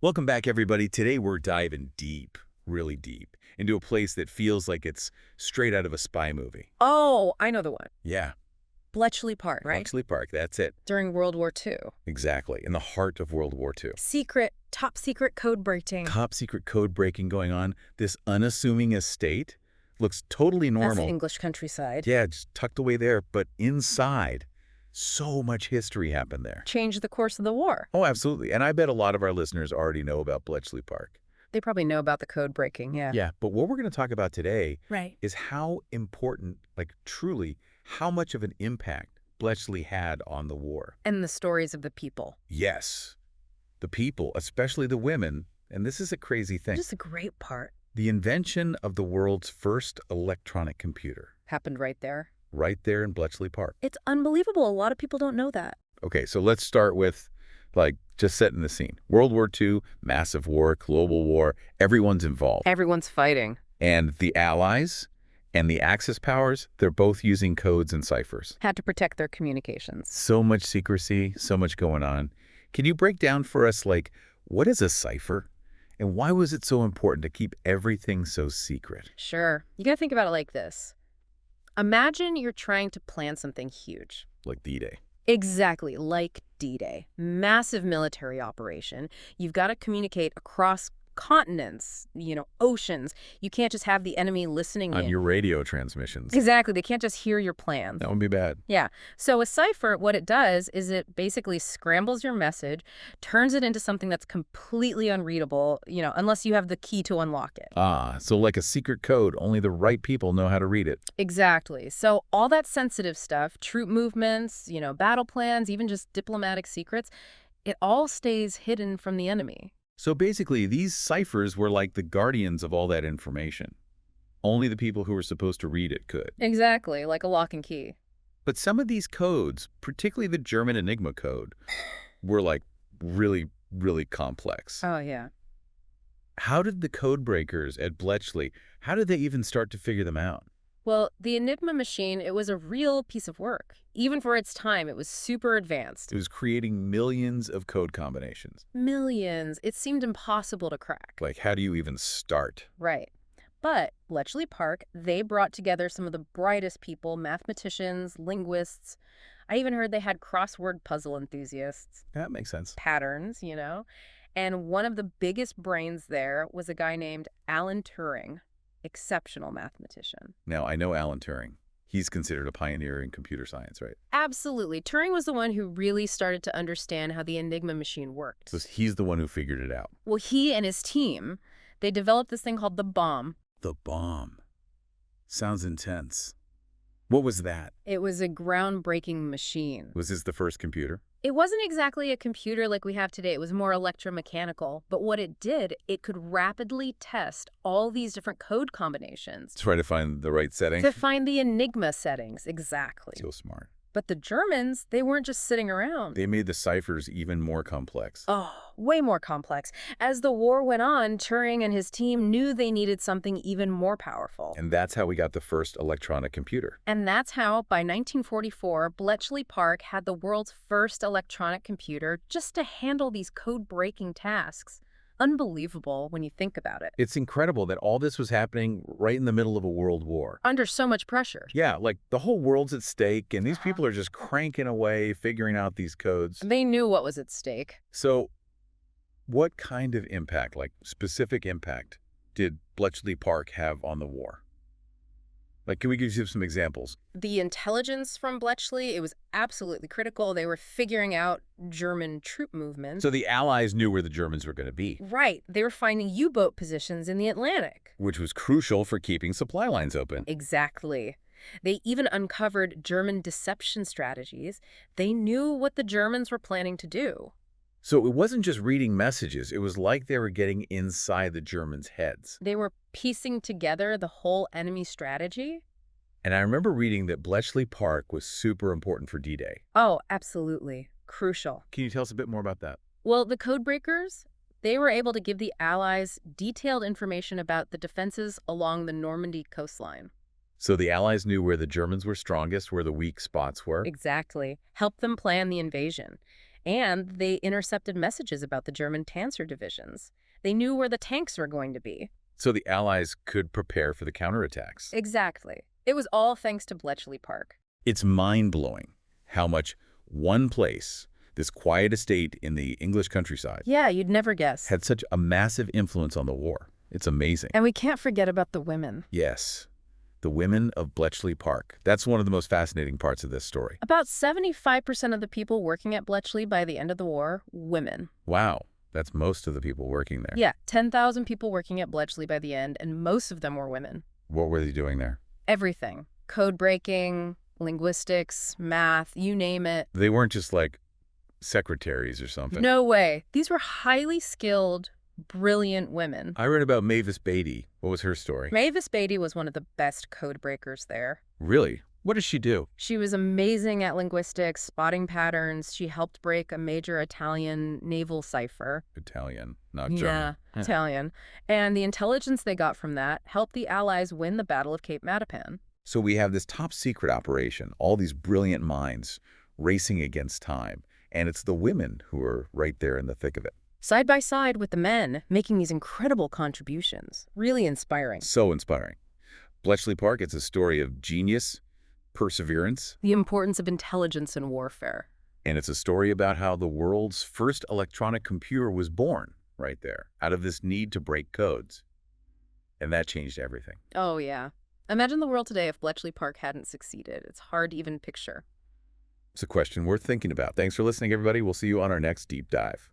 Welcome back, everybody. Today we're diving deep, really deep, into a place that feels like it's straight out of a spy movie. Oh, I know the one. Yeah, Bletchley Park, right? Bletchley Park, that's it. During World War II. Exactly, in the heart of World War II. Top secret code breaking. Top secret code breaking going on. This unassuming estate looks totally That's normal. the English countryside. Yeah, just tucked away there, but inside, so much history happened there. Changed the course of the war. Oh, absolutely. And I bet a lot of our listeners already know about Bletchley Park. They probably know about the code breaking, yeah. Yeah, but what we're going to talk about today Right. is how important, like truly, how much of an impact Bletchley had on the war. And the stories of the people. Yes, the people, especially the women, and this is a crazy thing. Just a great part. The invention of the world's first electronic computer, Happened right there. right there in Bletchley Park. It's unbelievable. A lot of people don't know that. Okay, so let's start with, just setting the scene. World War II, massive war, global war, everyone's involved. Everyone's fighting. And the Allies and the Axis powers, they're both using codes and ciphers. Had to protect their communications. So much secrecy, so much going on. Can you break down for us, what is a cipher? And why was it so important to keep everything so secret? Sure. You gotta think about it like this. Imagine you're trying to plan something huge. Like D-Day. Exactly, like D-Day. Massive military operation. You've got to communicate across continents, oceans. You can't just have the enemy listening On in. your radio transmissions. Exactly, they can't just hear your plans. That would be bad. Yeah, so a cipher, what it does is it basically scrambles your message, turns it into something that's completely unreadable, unless you have the key to unlock it. Ah, so like a secret code, only the right people know how to read it. Exactly. So all that sensitive stuff, troop movements, battle plans, even just diplomatic secrets, it all stays hidden from the enemy. So basically, these ciphers were like the guardians of all that information. Only the people who were supposed to read it could. Exactly, like a lock and key. But some of these codes, particularly the German Enigma code, were really, really complex. Oh, yeah. How did the Codebreakers at Bletchley, how did they even start to figure them out? Well, the Enigma machine, it was a real piece of work. Even for its time, it was super advanced. It was creating millions of code combinations. Millions. It seemed impossible to crack. How do you even start? Right. But Bletchley Park, they brought together some of the brightest people, mathematicians, linguists. I even heard they had crossword puzzle enthusiasts. That makes sense. Patterns. And one of the biggest brains there was a guy named Alan Turing. Exceptional mathematician. Now, I know Alan Turing. He's considered a pioneer in computer science, right? Absolutely. Turing was the one who really started to understand how the Enigma machine worked. So he's the one who figured it out. Well, he and his team, they developed this thing called the bomb. The bomb. Sounds intense. What was that? It was a groundbreaking machine. Was this the first computer? It wasn't exactly a computer like we have today. It was more electromechanical. But what it did, it could rapidly test all these different code combinations. Try to find the right setting? To find the Enigma settings, exactly. So smart. But the Germans, they weren't just sitting around. They made the ciphers even more complex. Oh, way more complex. As the war went on, Turing and his team knew they needed something even more powerful. And that's how we got the first electronic computer. And that's how, by 1944, Bletchley Park had the world's first electronic computer just to handle these code-breaking tasks. Unbelievable when you think about it. It's incredible that all this was happening right in the middle of a world war. Under so much pressure. Yeah, the whole world's at stake, and these people are just cranking away, figuring out these codes. They knew what was at stake. So what kind of impact, specific impact, did Bletchley Park have on the war? Can we give you some examples? The intelligence from Bletchley, it was absolutely critical. They were figuring out German troop movements. So the Allies knew where the Germans were going to be. Right. They were finding U-boat positions in the Atlantic. Which was crucial for keeping supply lines open. Exactly. They even uncovered German deception strategies. They knew what the Germans were planning to do. So it wasn't just reading messages. It was like they were getting inside the Germans' heads. They were piecing together the whole enemy strategy. And I remember reading that Bletchley Park was super important for D-Day. Oh, absolutely. Crucial. Can you tell us a bit more about that? Well, the Codebreakers, they were able to give the Allies detailed information about the defenses along the Normandy coastline. So the Allies knew where the Germans were strongest, where the weak spots were? Exactly. Help them plan the invasion. And they intercepted messages about the German Panzer divisions. They knew where the tanks were going to be. So the Allies could prepare for the counterattacks. Exactly. It was all thanks to Bletchley Park. It's mind-blowing how much one place, this quiet estate in the English countryside, Yeah, you'd never guess. had such a massive influence on the war. It's amazing. And we can't forget about the women. Yes, the women of Bletchley Park. That's one of the most fascinating parts of this story. About 75% of the people working at Bletchley by the end of the war, women. Wow, that's most of the people working there. Yeah, 10,000 people working at Bletchley by the end, and most of them were women. What were they doing there? Everything. Code breaking, linguistics, math, you name it. They weren't just like secretaries or something. No way. These were highly skilled, brilliant women. I read about Mavis Beatty. What was her story? Mavis Beatty was one of the best code breakers there. Really? What does she do? She was amazing at linguistics, spotting patterns. She helped break a major Italian naval cipher. Italian, not Yeah, German. Italian. And the intelligence they got from that helped the Allies win the Battle of Cape Matapan. So we have this top secret operation, all these brilliant minds racing against time, and it's the women who are right there in the thick of it. Side by side with the men, making these incredible contributions. Really inspiring. So inspiring. Bletchley Park, it's a story of genius, perseverance, The importance of intelligence in warfare. and it's a story about how the world's first electronic computer was born right there, out of this need to break codes. And that changed everything. Oh, yeah. Imagine the world today if Bletchley Park hadn't succeeded. It's hard to even picture. It's a question worth thinking about. Thanks for listening, everybody. We'll see you on our next deep dive.